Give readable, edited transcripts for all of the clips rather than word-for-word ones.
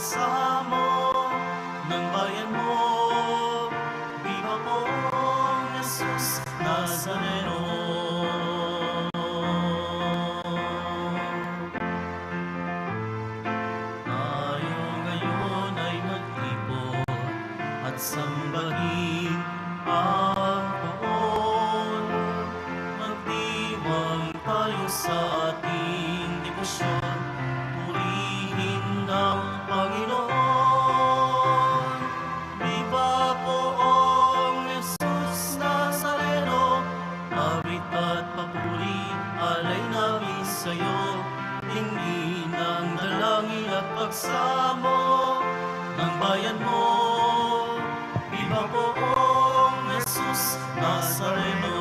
pagsamo ng bayan mo. Viva pong Jesus Nazareno. Tayo ngayon ay magtipon at sambahin ang poon. Magdiwang tayo sa ating debosyon, purihin ang Panginoon. Viva poong Jesus Nazareno, awit at papuri, alay namin sa'yo. Tingin ang dalangin at pagsamo ng bayan mo. Viva poong Jesus Nazareno.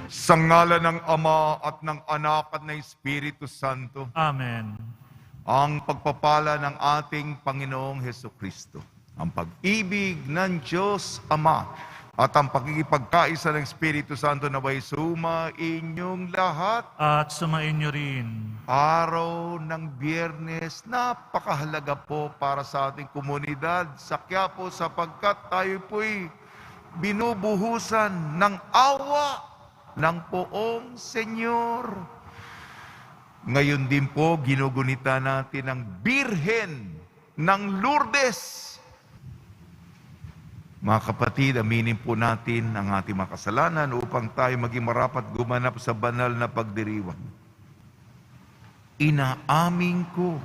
Sa ngalan ng Ama at ng Anak at ng Espiritu Santo, Amen. ang pagpapala ng ating Panginoong Hesukristo, ang pag-ibig ng Diyos Ama, at ang pakikipagkaisa ng Espiritu Santo naway suma inyong lahat. At sumain niyo rin. Araw ng Biyernes, napakahalaga po para sa ating komunidad sa Quiapo sapagkat tayo po'y binubuhusan ng awa ng Poong Senyor. Ngayon din po, ginugunita natin ang Birhen ng Lourdes. Mga kapatid, aminin po natin ang ating mga kasalanan upang tayo maging marapat gumanap sa banal na pagdiriwang. Inaamin ko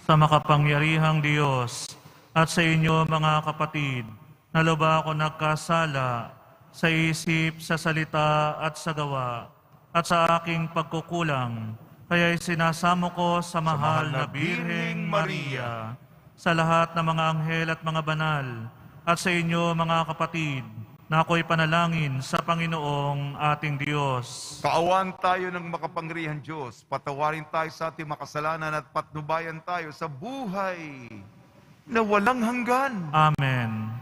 Sa makapangyarihang Diyos at sa inyo mga kapatid, na lubha ako nagkasala sa isip, sa salita at sa gawa, at sa aking pagkukulang. Kaya'y sinasamo ko sa mahal na Birheng Maria, sa lahat ng mga anghel at mga banal, at sa inyo mga kapatid, na ako'y panalangin sa Panginoong ating Diyos. Kaawaan tayo ng makapangyarihang Diyos, patawarin tayo sa ating makasalanan at patnubayan tayo sa buhay na walang hanggan. Amen.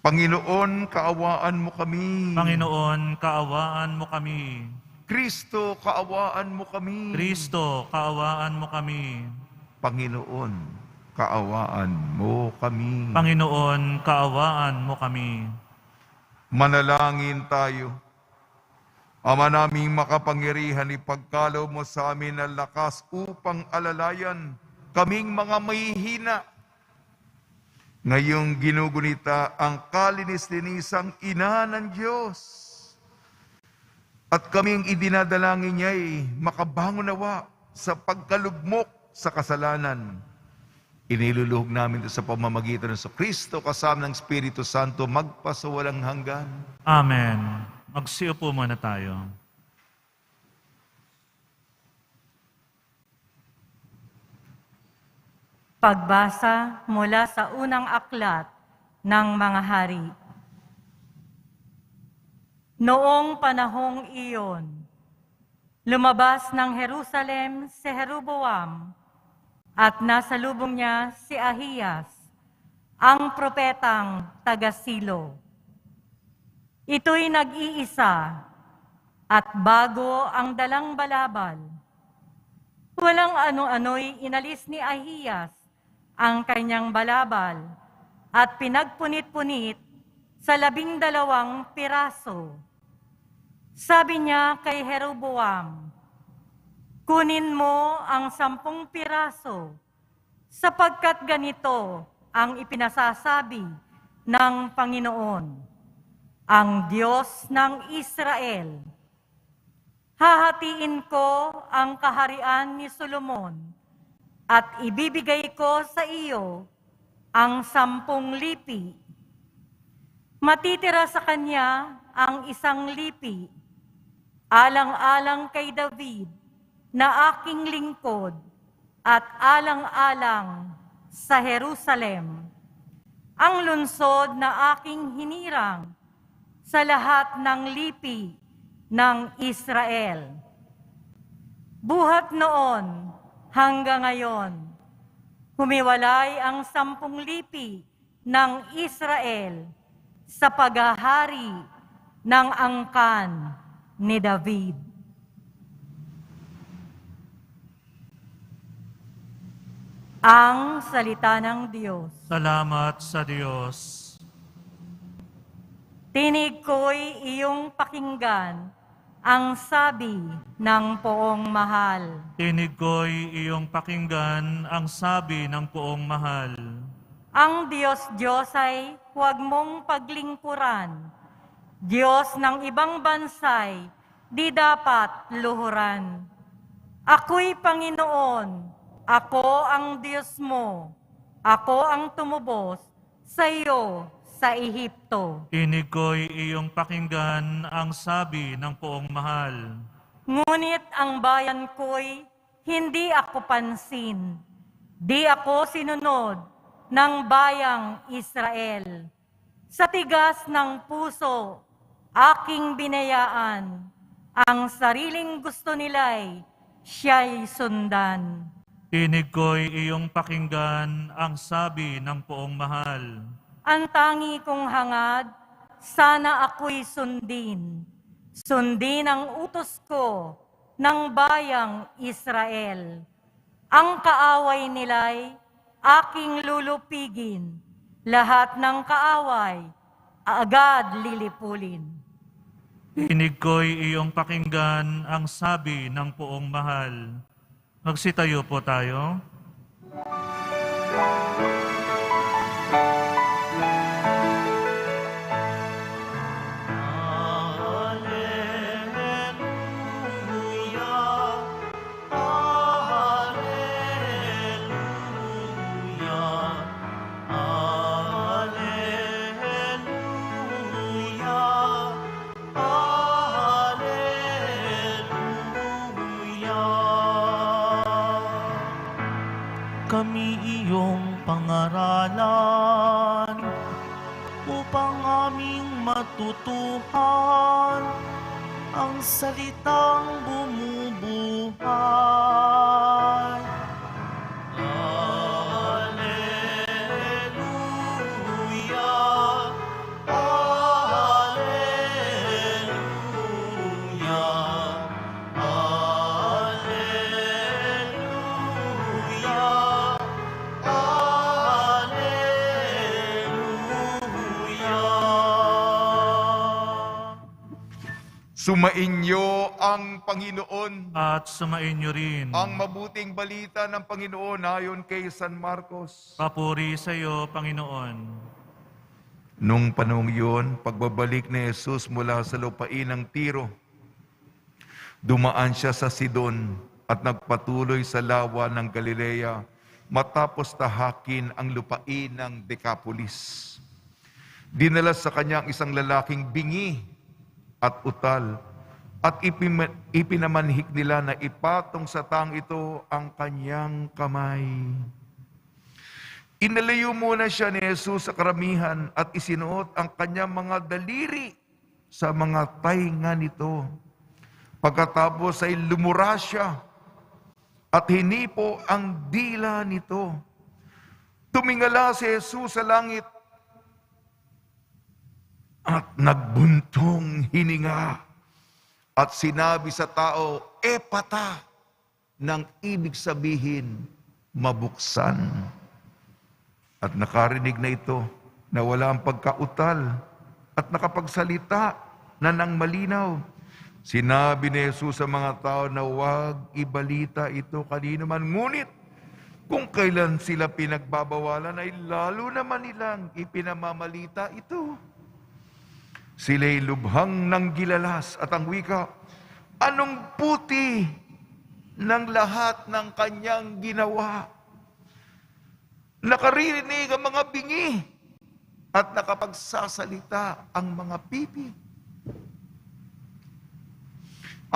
Panginoon, kaawaan mo kami. Panginoon, kaawaan mo kami. Kristo, kaawaan mo kami. Kristo, kaawaan mo kami. Panginoon, kaawaan mo kami. Panginoon, kaawaan mo kami. Manalangin tayo. Ama naming makapangyarihan, ipagkalob mo sa amin ang lakas upang alalayan kaming mga mahihina. Ngayong ginugunita ang kalinis-linisang ina ng Diyos. At kaming idinadalangin niya'y makabangon nawa sa pagkalugmok sa kasalanan. Iniluluhog namin ito sa pamamagitan ng Kristo kasama ng Espiritu Santo magpasawalang hanggan. Amen. Magsiupo muna tayo. Pagbasa mula sa unang aklat ng mga hari. Noong panahong iyon, lumabas ng Jerusalem si Jeroboam at nasa lubong niya si Ahiyas, ang propetang taga-Silo. Ito'y nag-iisa at bago ang dalang balabal. Walang ano-ano'y inalis ni Ahiyas ang kanyang balabal at pinagpunit-punit sa 12 piraso. Sabi niya kay Jeroboam, kunin mo ang 10 piraso, sapagkat ganito ang ipinasasabi ng Panginoon, ang Diyos ng Israel. Hahatiin ko ang kaharian ni Solomon at ibibigay ko sa iyo ang 10 lipi. Matitira sa kanya ang 1 lipi, alang-alang kay David na aking lingkod at alang-alang sa Jerusalem, ang lungsod na aking hinirang sa lahat ng lipi ng Israel. Buhat noon hanggang ngayon, humiwalay ang 10 lipi ng Israel sa paghahari ng angkan ni David. Ang salita ng Diyos. Salamat sa Diyos. Tinig ko'y iyong pakinggan, ang sabi ng poong mahal. Tinig ko'y iyong pakinggan ang sabi ng poong mahal. Ang Diyos ay huwag mong paglingkuran. Diyos ng ibang bansay, di dapat luhuran. Ako'y Panginoon, ako ang Diyos mo. Ako ang tumubos sa iyo sa Ehipto. Tinig ko'y iyong pakinggan ang sabi ng poong mahal. Ngunit ang bayan ko'y hindi ako pansin. Di ako sinunod ng bayang Israel. Sa tigas ng puso, aking binayaan. Ang sariling gusto nila'y siya'y sundan. Tinig ko'y iyong pakinggan ang sabi ng poong mahal. Ang tangi kong hangad, sana ako'y sundin. Sundin ang utos ko ng bayang Israel. Ang kaaway nila'y aking lulupigin. Lahat ng kaaway, agad lilipulin. Tinig ko'y iyong pakinggan ang sabi ng poong mahal. Magsitayo po tayo. Kami iyong pangaralan upang aming matutuhan ang salitang bumubuhay. Alleluia, Alleluia, Sumainyo ang Panginoon. At sumainyo rin. Ang mabuting balita ng Panginoon ayon kay San Marcos. Papuri sa iyo, Panginoon. Nung panahong yun, pagbabalik ni Jesus mula sa lupain ng Tiro, dumaan siya sa Sidon at nagpatuloy sa lawa ng Galilea matapos tahakin ang lupain ng Decapolis. Dinala sa kanya ang isang lalaking bingi at utal at ipinamanhik nila na ipatong sa tang ito ang kanyang kamay. Inalayo muna siya ni Jesus sa karamihan at isinuot ang kanyang mga daliri sa mga tainga nito. Pagkatapos ay lumura siya at hinipo ang dila nito. Tumingala si Jesus sa langit at nagbuntong hininga at sinabi sa tao, "Epata," nang ibig sabihin, mabuksan. At nakarinig na ito na wala ang pagkautal at nakapagsalita na nang malinaw. Sinabi ni Jesus sa mga tao na huwag ibalita ito kanino man, ngunit kung kailan sila pinagbabawalan ay lalo naman nilang ipinamamalita ito. Sila'y lubhang ng gilalas at ang wika, anong puti ng lahat ng kanyang ginawa? Nakarinig ang mga bingi at nakapagsasalita ang mga pipi.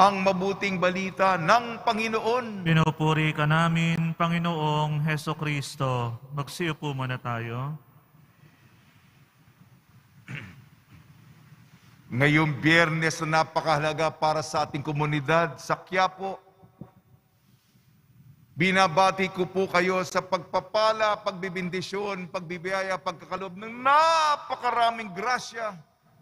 Ang mabuting balita ng Panginoon. Pinupuri ka namin, Panginoong Heso Kristo. Magsiupo muna tayo. Ngayong Biyernes na napakahalaga para sa ating komunidad sa Quiapo, binabati ko po kayo sa pagpapala, pagbibindisyon, pagbibiyaya, pagkakalob ng napakaraming grasya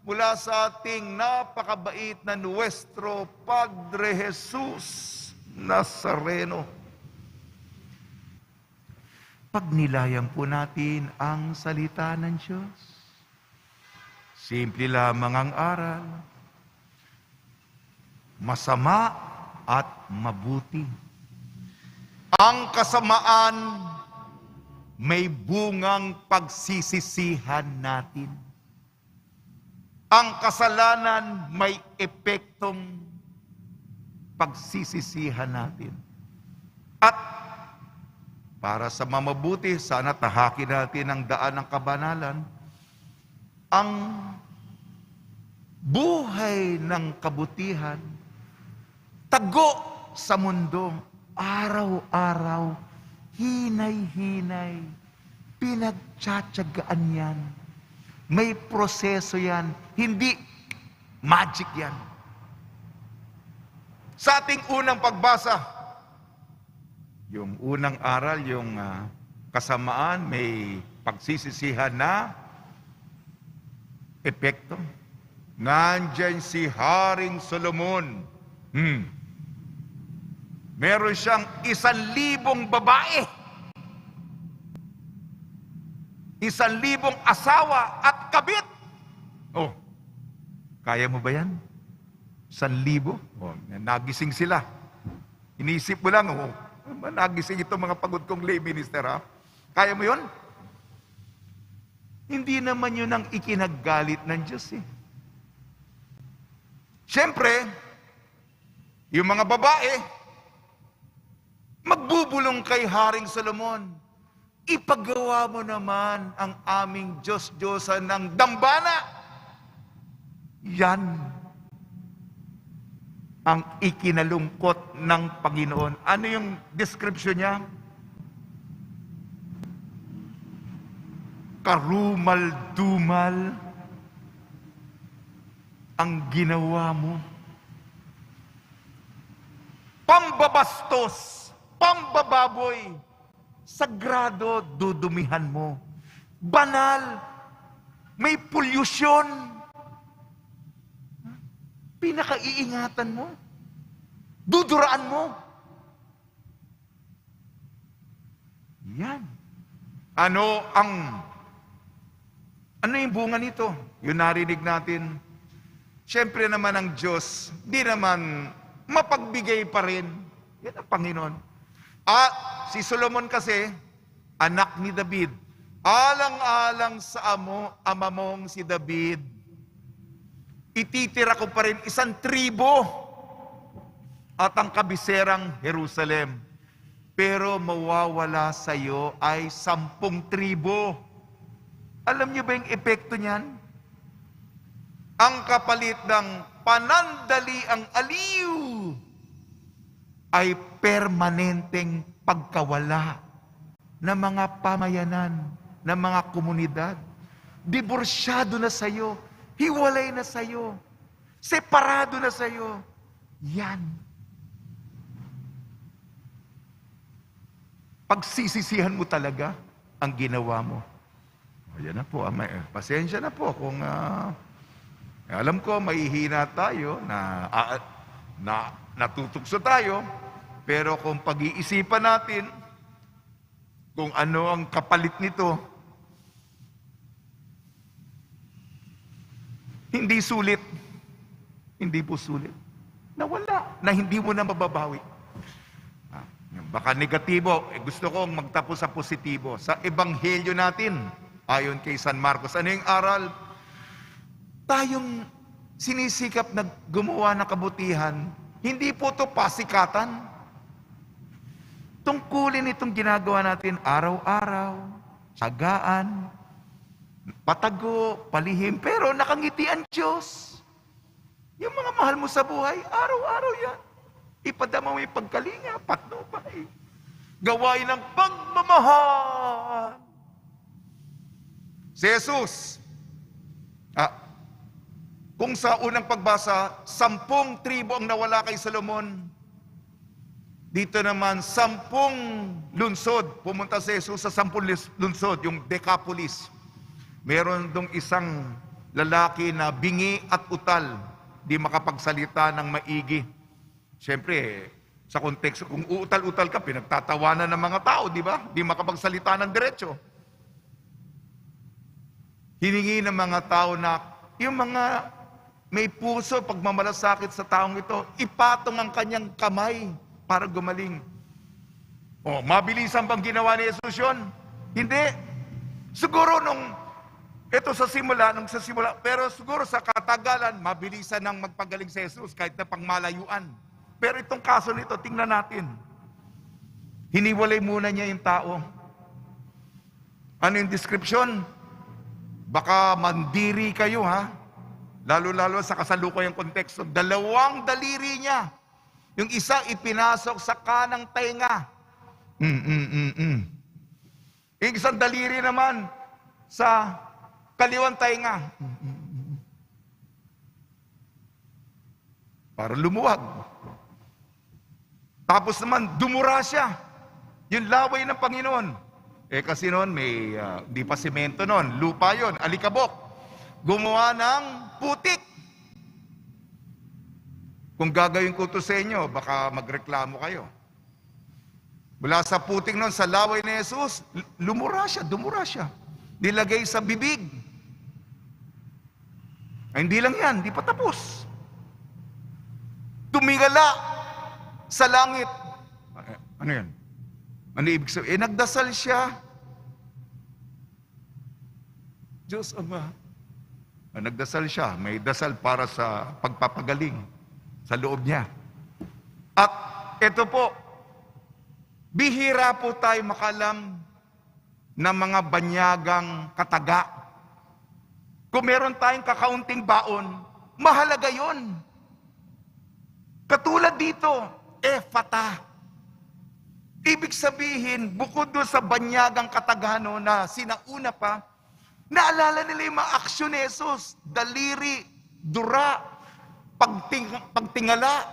mula sa ating napakabait na Nuestro Padre Jesus Nazareno. pagnilayan po natin ang salita ng Diyos. Simple lamang ang aral. Masama at mabuti. Ang kasamaan may bungang pagsisisihan natin. Ang kasalanan may epektong pagsisisihan natin. At para sa mamabuti, sana tahakin natin ang daan ng kabanalan. Ang buhay ng kabutihan, tago sa mundo, araw-araw, hinay-hinay, pinagtsatsagaan yan. May proseso yan, hindi magic yan. Sa ating unang pagbasa, yung unang aral, yung kasamaan, may pagsisisihan na epekto. Nandyan si Haring Solomon. Meron siyang 1,000 babae. 1,000 asawa at kabit. Oh, kaya mo ba yan? 1,000? Oh, nagising sila. Inisip mo lang, oh, nagising itong mga pagod kong lay minister, ha? Kaya mo yun? Hindi naman yun ang ikinagalit ng Diyos, eh. Siyempre, yung mga babae, magbubulong kay Haring Solomon, ipagawa mo naman ang aming Diyos-Diyosan ng dambana. Yan ang ikinalungkot ng Panginoon. Ano yung description niya? Karumal-dumal ang ginawa mo. Pambabastos, pambababoy, sagrado, dudumihan mo. Banal, may polusyon. Pinakaiingatan mo. Duduraan mo. Yan. Ano yung bunga nito? Yung narinig natin. Siyempre naman ang Diyos, di naman mapagbigay pa rin. Yan ang Panginoon. At si Solomon kasi, anak ni David. Alang-alang sa ama mong si David, ititira ko pa rin 1,000 at ang kabiserang Jerusalem. Pero mawawala sa iyo ay 10,000. Alam niyo ba yung epekto niyan? Ang kapalit ng panandaliang aliw ay permanenteng pagkawala ng mga pamayanan, ng mga komunidad. Diborsyado na sa iyo, hiwalay na sa iyo, separado na sa iyo. Yan. Pagsisisihan mo talaga ang ginawa mo. Ayan na po, pasensya na po kung alam ko mahihina tayo, natutugso tayo, pero kung pag-iisipan natin kung ano ang kapalit nito, hindi sulit. Hindi po sulit. Nawala, na hindi mo na mababawi. Baka negatibo, gusto kong magtapos sa positibo. Sa ebanghelyo natin, ayon kay San Marcos, ano yung aral? Tayong sinisikap na gumawa ng kabutihan, hindi po ito pasikatan. Tungkulin itong ginagawa natin araw-araw, sagaan, patago, palihim, pero nakangiti ang Diyos. Yung mga mahal mo sa buhay, araw-araw yan. Ipadama mo yung pagkalinga, patnubay. Gawain ng pagmamahal. Si Jesus, kung sa unang pagbasa, 10 tribo ang nawala kay Solomon. Dito naman, 10 lungsod. Pumunta si Jesus sa 10 lungsod, yung Decapolis. Meron dong isang lalaki na bingi at utal, di makapagsalita ng maigi. Siyempre, Sa konteksto, kung uutal-utal ka, pinagtatawanan ng mga tao, di ba? Di makapagsalita ng diretso. Hiningi ng mga tao na yung mga may puso, pagmamalasakit sa taong ito, ipatong ang kanyang kamay para gumaling. O, mabilisan bang ginawa ni Jesus yun? Hindi. Siguro ito sa simula, pero siguro sa katagalan, mabilisan nang magpagaling si Jesus kahit na pangmalayuan. Pero itong kaso nito, tingnan natin. Hiniwalay muna niya yung tao. Ano yung description? Baka mandiri kayo, ha? Lalo-lalo sa kasalukuyang konteksto. 2 daliri niya. Yung isa ipinasok sa kanang tenga. Yung isang daliri naman sa kaliwang tenga. Para lumuwag. Tapos naman, dumura siya. Yung laway ng Panginoon. Kasi noon, di pa semento noon. Lupa yon, alikabok. Gumawa ng putik. Kung gagawin ko ito sa inyo, baka magreklamo kayo. Mula sa putik noon, sa laway ni Jesus, dumura siya. Nilagay sa bibig. Ay, hindi lang yan, di pa tapos. Tumingala sa langit. Ano yan? Ano ibig sabihin? Nagdasal siya. Diyos Ama. Nagdasal siya. May dasal para sa pagpapagaling sa loob niya. At ito po, bihira po tayo makalam ng mga banyagang kataga. Kung meron tayong kakaunting baon, mahalaga yon. Katulad dito, Ephata. Ibig sabihin, bukod doon sa banyagang katagano na sinauna pa, naalala nila yung mga aksyon ni Jesus. Daliri, dura, pagtingala,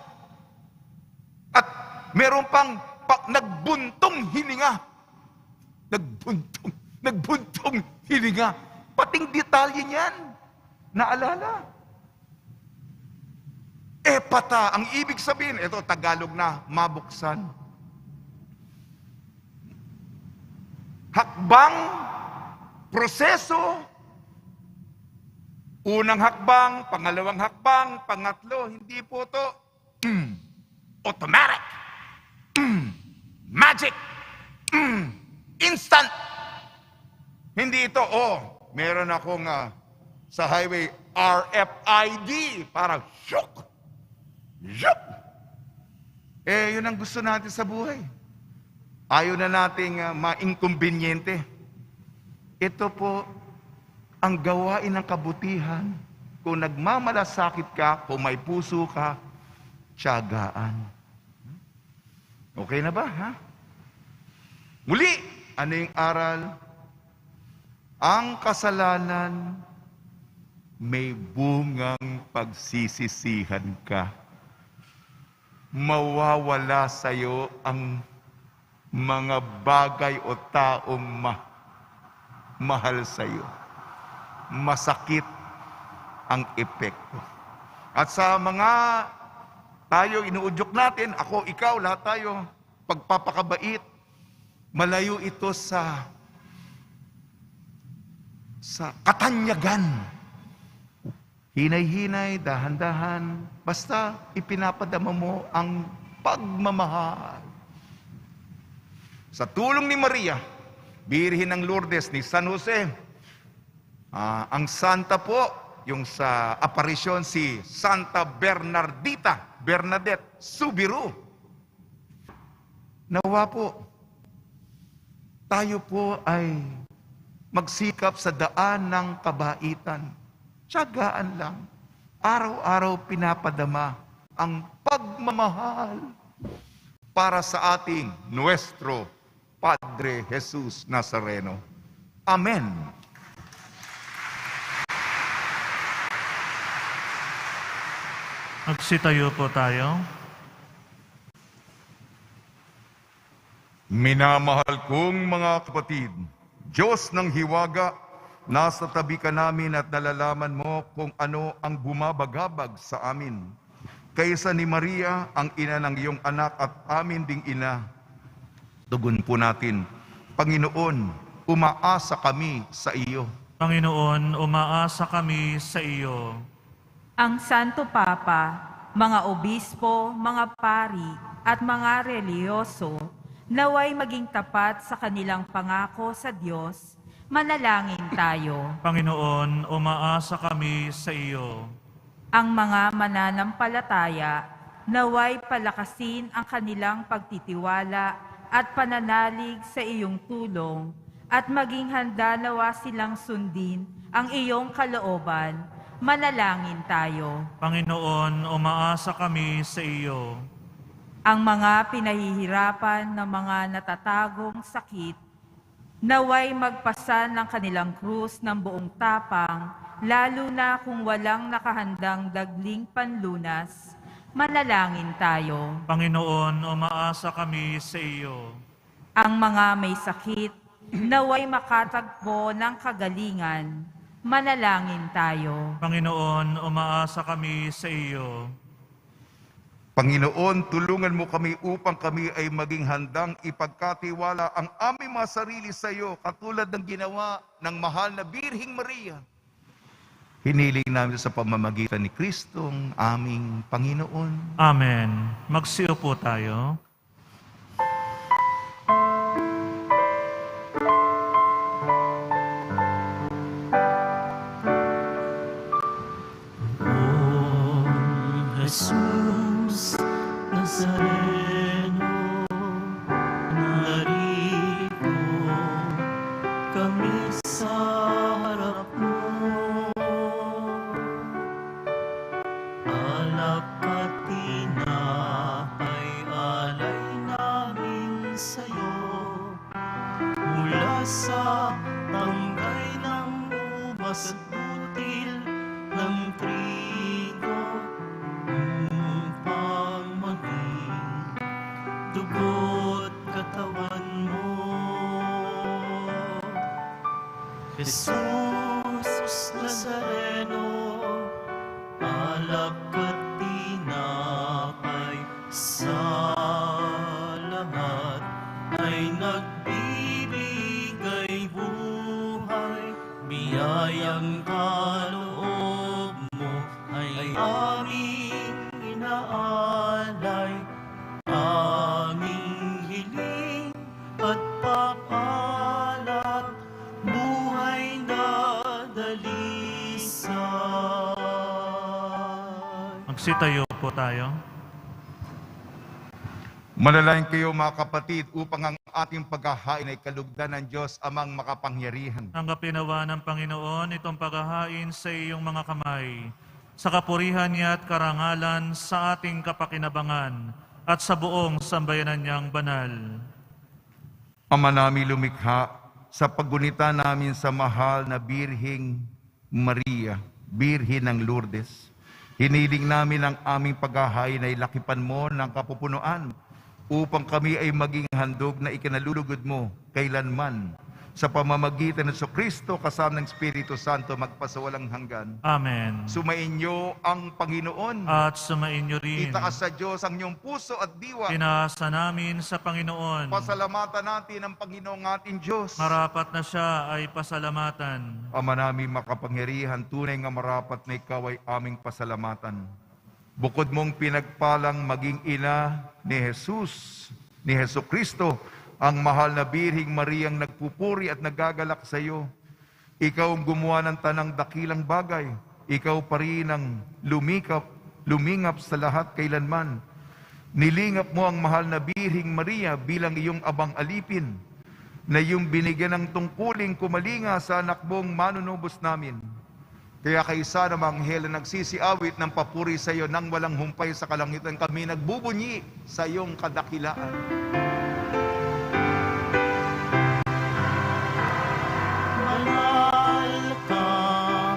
at meron pang nagbuntong hininga. Nagbuntong hininga. Pating detalye niyan. Naalala? Ephata, ang ibig sabihin, ito Tagalog na, mabuksan. Hakbang, proseso, unang hakbang, pangalawang hakbang, pangatlo, hindi po ito automatic, magic, instant. Hindi ito, meron akong sa highway RFID, para shock. Yup! Yun ang gusto natin sa buhay. Ayaw na nating ma-inconveniente. Ito po ang gawain ng kabutihan. Kung nagmamalasakit ka, kung may puso ka, tiyagaan. Okay na ba, ha? Muli, ano yung aral? Ang kasalanan, may bungang pagsisisihan ka. Mawawala sa iyo ang mga bagay o taong mahal sa iyo. Masakit ang epekto. At sa mga tayo inuudyok natin, ako, ikaw, lahat tayo, pagpapakabait, malayo ito sa katanyagan. Hinay-hinay, dahan-dahan, basta ipinapadama mo ang pagmamahal. Sa tulong ni Maria, Birhen ng Lourdes ni San Jose, ang santa po, yung sa aparisyon si Santa Bernadette Subiru. Nawa po, tayo po ay magsikap sa daan ng kabaitan. Tiyagaan lang. Araw-araw pinapadama ang pagmamahal para sa ating Nuestro Padre Jesus Nazareno. Amen. Magsitayo po tayo. Minamahal kong mga kapatid, Diyos ng hiwaga, nasa tabi ka namin at nalalaman mo kung ano ang bumabagabag sa amin. kaysa ni Maria, ang ina ng iyong anak at amin ding ina. Tugon po natin, Panginoon, umaasa kami sa iyo. Panginoon, umaasa kami sa iyo. Ang Santo Papa, mga obispo, mga pari, at mga reliyoso, naway maging tapat sa kanilang pangako sa Diyos, manalangin tayo. Panginoon, umaasa kami sa iyo. Ang mga mananampalataya, naway palakasin ang kanilang pagtitiwala at pananalig sa iyong tulong, at maging handa nawa silang sundin ang iyong kalooban. Manalangin tayo. Panginoon, umaasa kami sa iyo. Ang mga pinahihirapan ng mga natatagong sakit, naway magpasan ng kanilang krus ng buong tapang, lalo na kung walang nakahandang dagling panlunas. Manalangin tayo. Panginoon, umaasa kami sa iyo. Ang mga may sakit, naway makatagpo ng kagalingan. Manalangin tayo. Panginoon, umaasa kami sa iyo. Panginoon, tulungan mo kami upang kami ay maging handang ipagkatiwala ang aming mga sarili sa iyo, katulad ng ginawa ng mahal na Birheng Maria. Hiniling namin sa pamamagitan ni Kristong aming Panginoon. Amen. Magsiupo tayo. Jesus Nazareno, narito kami sa harap mo. Alak at tinapay alay namin sa'yo, mula sa tanggay ng ubas at butil ng trigo, upang maging dugo't katawan mo. Jesus Nazareno, alak at tinapay sa lahat ay nagbibigay buhay. Biyayang kaloob mo ay aming inaalay, aming hiling at papalat, buhay na dalisay. Magsitayo po tayo. Manalangin kayo mga kapatid upang ang ating paghahain ay kalugdan ng Diyos amang makapangyarihan. Tanggapin nawa ng Panginoon itong paghahain sa iyong mga kamay, sa kapurihan niya at karangalan sa ating kapakinabangan at sa buong sambayanan niyang banal. Ama namin lumikha, sa paggunita namin sa mahal na Birheng Maria, Birhen ng Lourdes, hiniling namin ang aming paghahain ay lakipan mo ng kapupunuan upang kami ay maging handog na ikinalulugod mo kailanman sa pamamagitan ng Kristo kasama ng Espiritu Santo magpasawalang hanggan. Amen. Sumainyo ang Panginoon. At sumainyo rin. Itaas sa Diyos ang inyong puso at diwa. Inaasa namin sa Panginoon. Pasalamatan natin ang Panginoong ating Diyos. Marapat na siya ay pasalamatan. Ama namin makapangyarihan, tunay nga marapat na ikaw ay aming pasalamatan. Bukod mong pinagpalang maging ina ni Jesus, ni Jesucristo, ang mahal na Birheng Mariang nagpupuri at nagagalak sa iyo. Ikaw ang gumawa ng tanang dakilang bagay. Ikaw pa rin ang lumingap sa lahat kailanman. Nilingap mo ang mahal na Birheng Maria bilang iyong abang alipin, na iyong binigyan ng tungkuling kumalinga sa anak mong manunubos namin. Kaya kaisa ng mga anghel na nagsisiawit ng papuri sa iyo nang walang humpay sa kalangitan, kami nagbubunyi sa iyong kadakilaan. Banal ka,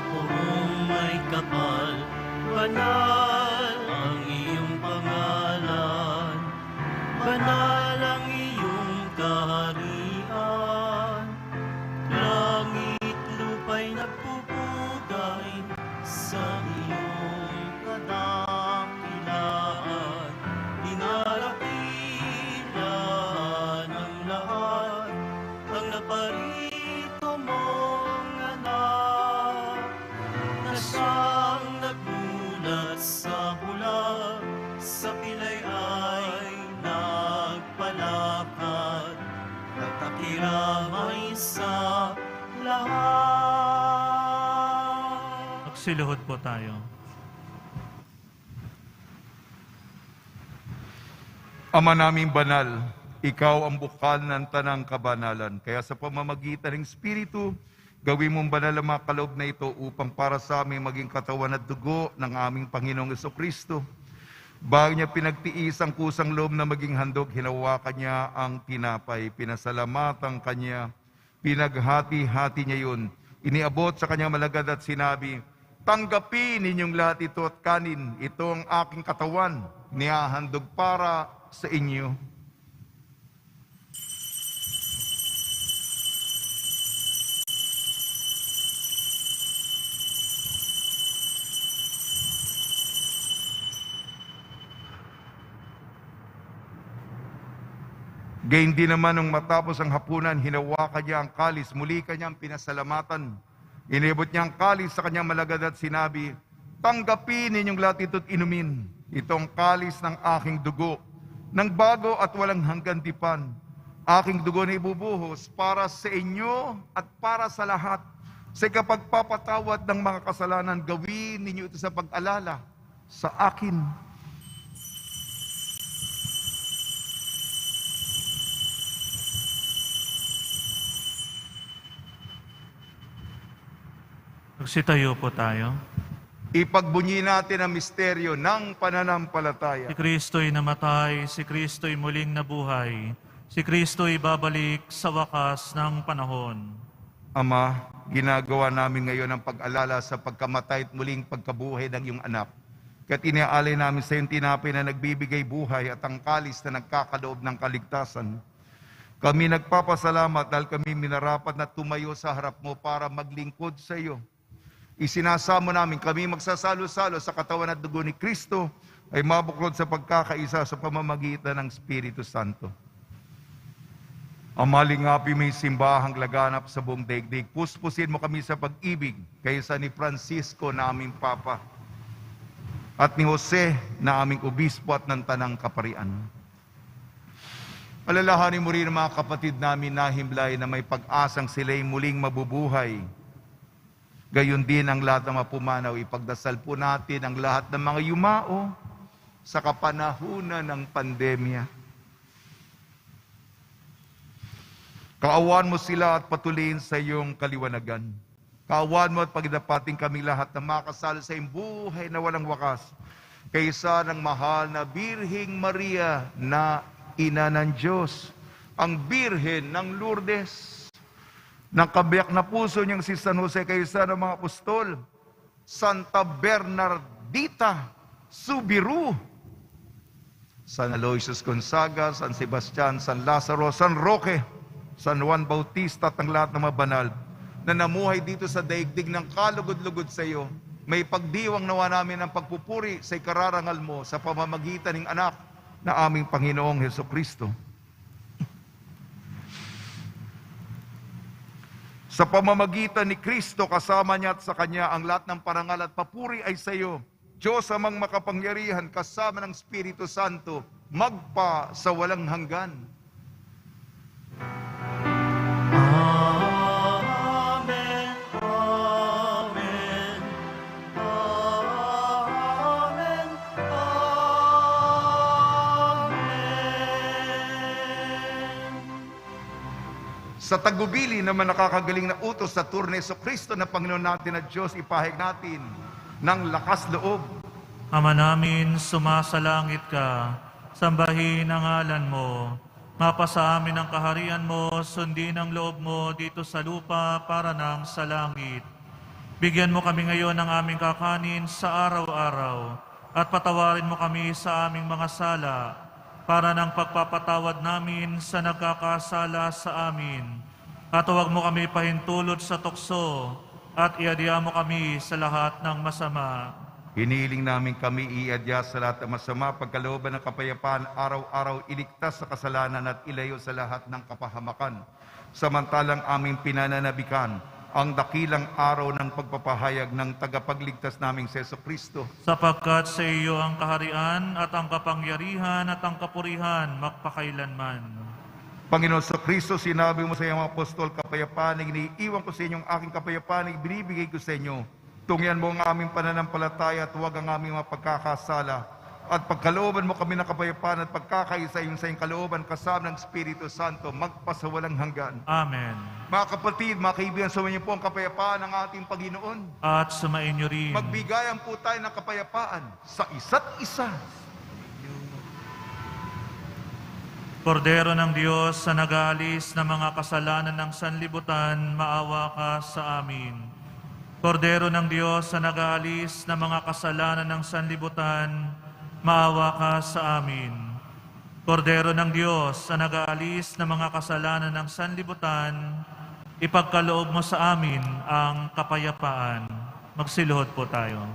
purong may kapal, banal ang iyong pangalan, banal ang iyong kaharian, langit lupa'y nagpupugay sa iyong kadakilaan. parito mong anak, na siyang nagmulat sa bulag, sa pilay ay nagpalakad, at nakiramay sa lahat. Magsiluhod po tayo. Ama naming banal, ikaw ang bukal ng tanang kabanalan. Kaya sa pamamagitan ng Espiritu, gawin mong banal ang mga kaloob na ito upang para sa amin maging katawan at dugo ng aming Panginoong Jesucristo. Bago niya pinagtiis ang kusang loob na maging handog, hinawakan niya ang tinapay, pinasalamatan kanya, pinaghati-hati niya yun. Iniabot sa kanyang malagad at sinabi, tanggapin ninyong lahat ito at kanin, ito ang aking katawan, nihahandog para sa inyo. Gayun din naman nung matapos ang hapunan, hinawakan niya ang kalis, muli kanyang pinasalamatan. Inibot niya ang kalis sa kanyang malagad at sinabi, tanggapin ninyong lahat ito't inumin. Itong kalis ng aking dugo, ng bago at walang hanggan tipan. Aking dugo na ibubuhos para sa inyo at para sa lahat. Sa kapagpapatawad ng mga kasalanan, gawin ninyo ito sa pag-alala sa akin. Magsitayo po tayo. Ipagbunyi natin ang misteryo ng Si pananampalataya. Kristo'y namatay, si Kristo'y muling nabuhay, si Kristo'y babalik sa wakas ng panahon. Ama, ginagawa namin ngayon ang pag-alala sa pagkamatay at muling pagkabuhay ng iyong anak. Kaya't iniaalay namin sa iyong tinapay na nagbibigay buhay at ang kalis na nagkakaloob ng kaligtasan. Kami nagpapasalamat dahil kami minarapat na tumayo sa harap mo para maglingkod sa iyo. Isinasamo namin kami magsasalo-salo sa katawan at dugo ni Kristo ay mabuklod sa pagkakaisa sa pamamagitan ng Espiritu Santo. Amalingapi may simbahang laganap sa buong daigdig. Puspusin mo kami sa pag-ibig kaysa ni Francisco na aming Papa at ni Jose na aming Obispo at ng Tanang Kaparian. Alalahanin mo rin ang mga kapatid namin na himlay na may pag-asang sila'y muling mabubuhay. Gayon din ang lahat ng mapumanaw, ipagdasal po natin ang lahat ng mga yumao sa kapanahunan ng pandemya. Kaawaan mo sila at patuloyin sa iyong kaliwanagan. Kaawaan mo at pagdapating kami lahat na makasalo sa iyong buhay na walang wakas, kaysa ng mahal na Birheng Maria na Ina ng Diyos, ang Birhen ng Lourdes, ng kabiyak na puso niyang si San Jose kaysa ng mga apostol, Santa Bernardita Subiru, San Aloysius Gonzaga, San Sebastian, San Lazaro, San Roque, San Juan Bautista at ang lahat ng mga banal na namuhay dito sa daigdig ng kalugod-lugod sa iyo. May pagdiwang nawa namin ang pagpupuri sa ikararangal mo sa pamamagitan ng anak na aming Panginoong Hesukristo. Sa pamamagitan ni Kristo, kasama niya at sa Kanya, ang lahat ng parangal at papuri ay sa iyo. Diyos amang makapangyarihan, kasama ng Espiritu Santo, magpa sa walang hanggan. Amen, amen, amen, amen. Sa tagubili naman nakakagaling na utos sa turno ni Kristo na Panginoon natin at Diyos, ipahayag natin ng lakas loob. Ama namin, sumasalangit ka, sambahin ang ngalan mo. Mapasa amin ang kaharian mo, sundin ang loob mo dito sa lupa para nang sa langit. Bigyan mo kami ngayon ng aming kakanin sa araw-araw at patawarin mo kami sa aming mga sala para ng pagpapatawad namin sa nagkakasala sa amin. At huwag mo kami pahintulot sa tukso at iadya mo kami sa lahat ng masama. Hinihiling namin kami iadya sa lahat ng masama, pagkalooban ng kapayapaan, araw-araw iligtas sa kasalanan at ilayo sa lahat ng kapahamakan. samantalang aming pinananabikan ang dakilang araw ng pagpapahayag ng tagapagligtas naming Seso Kristo. Sapagkat sa iyo ang kaharian at ang kapangyarihan at ang kapurihan magpakailanman. Panginoon sa Kristo, sinabi mo sa iyong mga apostol, kapayapaan ang iniiwan ko sa inyong aking kapayapaan ang binibigay ko sa inyo. Tungyan mo ang aming pananampalataya at huwag ang aming mga pagkakasala. At pagkalooban mo kami ng kapayapaan at pagkakaisa yung sa iyong kalooban kasama ng Espiritu Santo magpasawalang hanggan. Amen. Mga kapatid, mga kaibigan, sumayin niyo po ang kapayapaan ng ating Panginoon. At sumain niyo rin. Magbigayan po tayo ng kapayapaan sa isa't isa. Kordero ng Diyos sa nag-aalis ng mga kasalanan ng sanlibutan, maawa ka sa amin. Kordero ng Diyos sa nag-aalis ng mga kasalanan ng sanlibutan, maawa ka sa amin. Kordero ng Diyos sa nag-aalis ng mga kasalanan ng sanlibutan, ipagkaloob mo sa amin ang kapayapaan. Magsiluhod po tayo.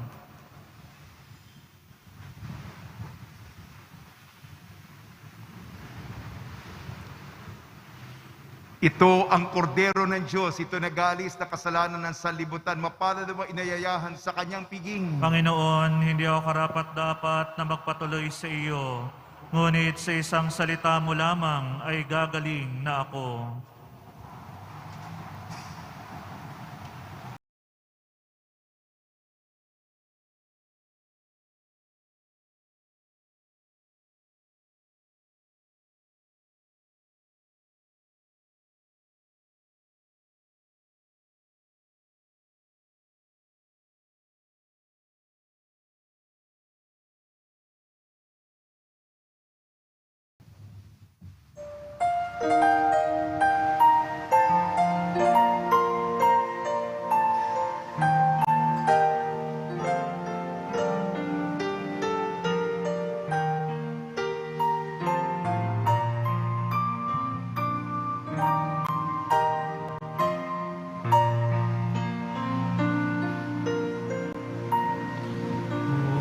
Ito ang kordero ng Diyos, ito nag-aalis na kasalanan ng sanlibutan, mapalad mo inayayahan sa kanyang piging. Panginoon, hindi ako karapat-dapat na magpatuloy sa iyo, ngunit sa isang salita mo lamang ay gagaling na ako.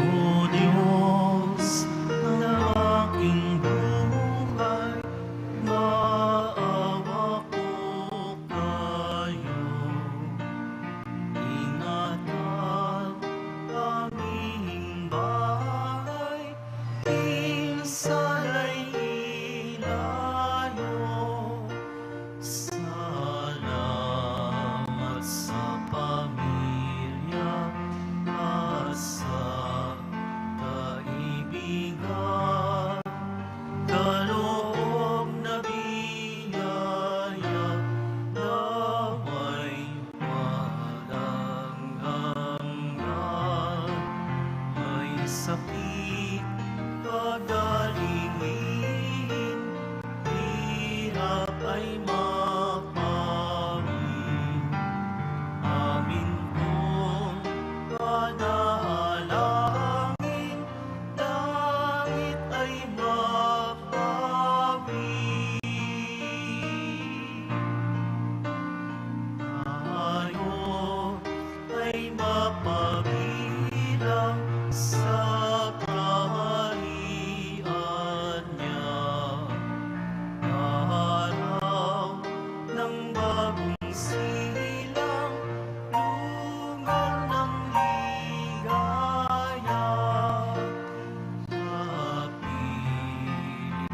O Diyos ng aking buhay, maawa po kayo. Ingatan aming bahay, minsan'y ilayo. Salamat sa pamilya at sa kaibigan, kaloob na biyaya naway walang hanggan. May sakit kagalingin, hirap ay mapawi. Amin pong panalangin, langit ay mapawi. Tayo ay mapabilang sa kaharian niya. Araw ng bagong silang, lungan ng ligaya. Kapiling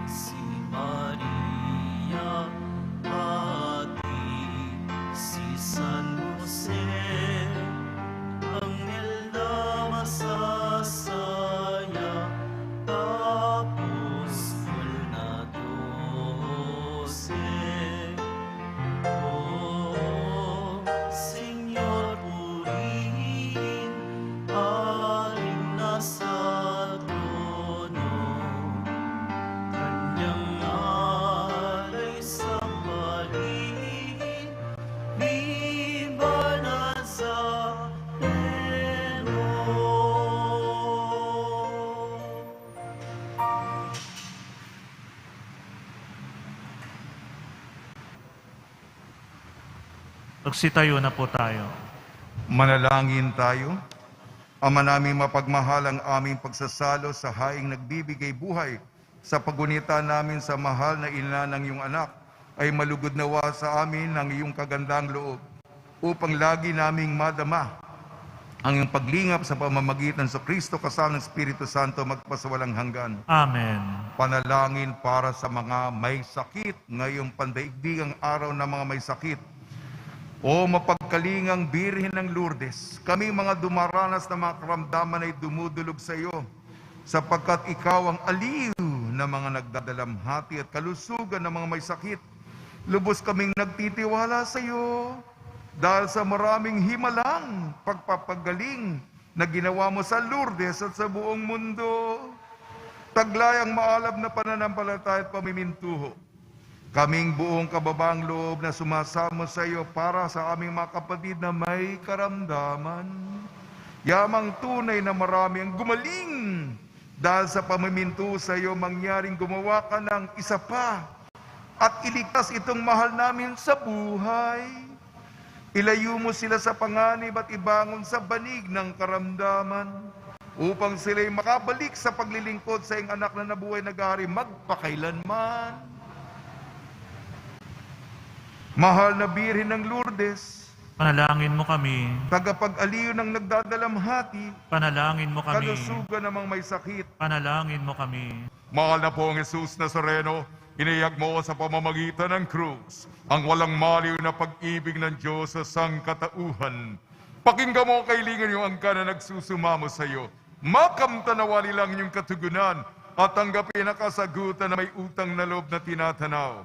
si Maria, pati si San Jose, anghel na masasaya, apostol na 12. O Señor, purihin, aling nasa trono, kanyang alay sa paligid, viva Nazareno. Magsitayo na po tayo. Manalangin tayo. Ama naming mapagmahal, ang aming pagsasalo sa haing nagbibigay buhay sa pagunita namin sa mahal na ina ng iyong anak ay malugod nawa sa amin ang iyong kagandang loob upang lagi naming madama ang iyong paglingap sa pamamagitan sa Kristo kasama ng Espiritu Santo magpasawalang hanggan. Amen. Panalangin para sa mga may sakit ngayong pandaigdigang araw na mga may sakit. O mapagkalingang Birhen ng Lourdes, kami mga dumaranas na mga karamdaman ay dumudulog sa iyo, sapagkat ikaw ang aliw ng mga nagdadalamhati at kalusugan ng mga may sakit. Lubos kaming nagtitiwala sa iyo dahil sa maraming himalang pagpapagaling na ginawa mo sa Lourdes at sa buong mundo. Taglay ang maalab na pananampalataya at pamimintuho. Kaming buong kababaang loob na sumasamo sa iyo para sa aming mga kapatid na may karamdaman. Yamang tunay na marami ang gumaling dahil sa pamimintuho sa iyo mangyaring gumawa ka ng isa pa at iligtas itong mahal namin sa buhay. Ilayo mo sila sa panganib at ibangon sa banig ng karamdaman upang sila'y makabalik sa paglilingkod sa iyong anak na nabuhay nag-aari magpakailanman. Mahal na Birhen ng Lourdes, Panalangin mo kami. tagapag-aliw ng nagdadalamhati, Panalangin mo kami. kalusugan ng mga may sakit. Panalangin mo kami. Mahal na pong Jesus Nazareno, iniyag mo sa pamamagitan ng krus ang walang maliw na pag-ibig ng Diyos sa sangkatauhan. Pakinggan mo kailingan yung angka na nagsusumamo sa iyo. Makamtanawa nilang yung katugunan at tanggapin ang kasagutan na may utang na loob na tinatanaw.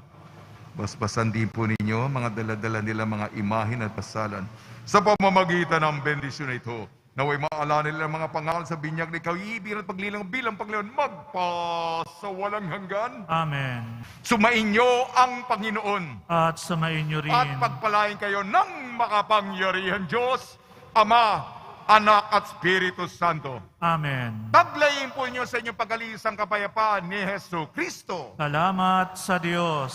Basbasan din po ninyo mga daladala nila mga imahin at pasalan sa pamamagitan ng bendisyon na ito. Naway maalala nila mga pangalan sa binyag na ikaw iibig at paglilang bilang panglaon magpasawalang hanggan. Amen. Sumainyo ang Panginoon At sumain niyo rin. at pagpalain kayo ng makapangyarihan Diyos, Ama, Anak at Espiritu Santo. Amen. Taglayin po niyo sa inyong pag-alisang kapayapaan ni Hesus Kristo. Salamat sa Diyos.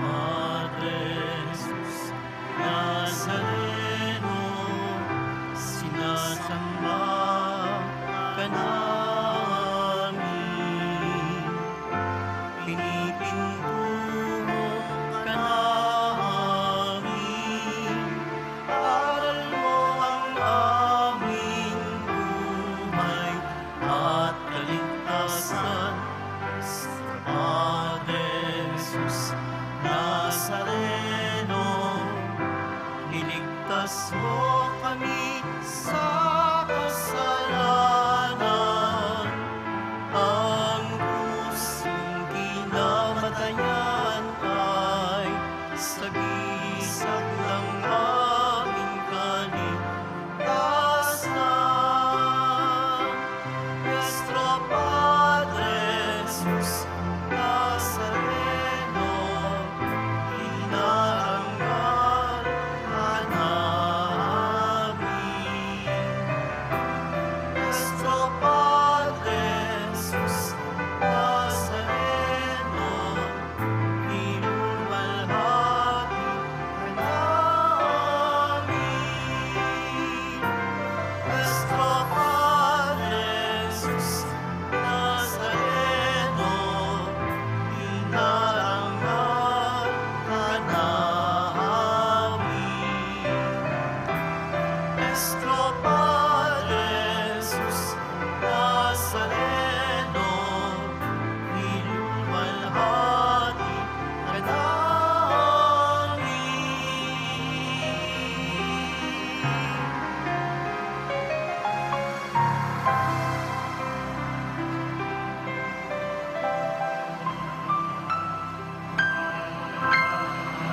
Madre Jesus Nazareno, sinasamba ka namin, pinipintuho ka namin, aral mo ang aming buhay at kaligtasan. Madre Jesus Nazareno, iligtas mo kami sa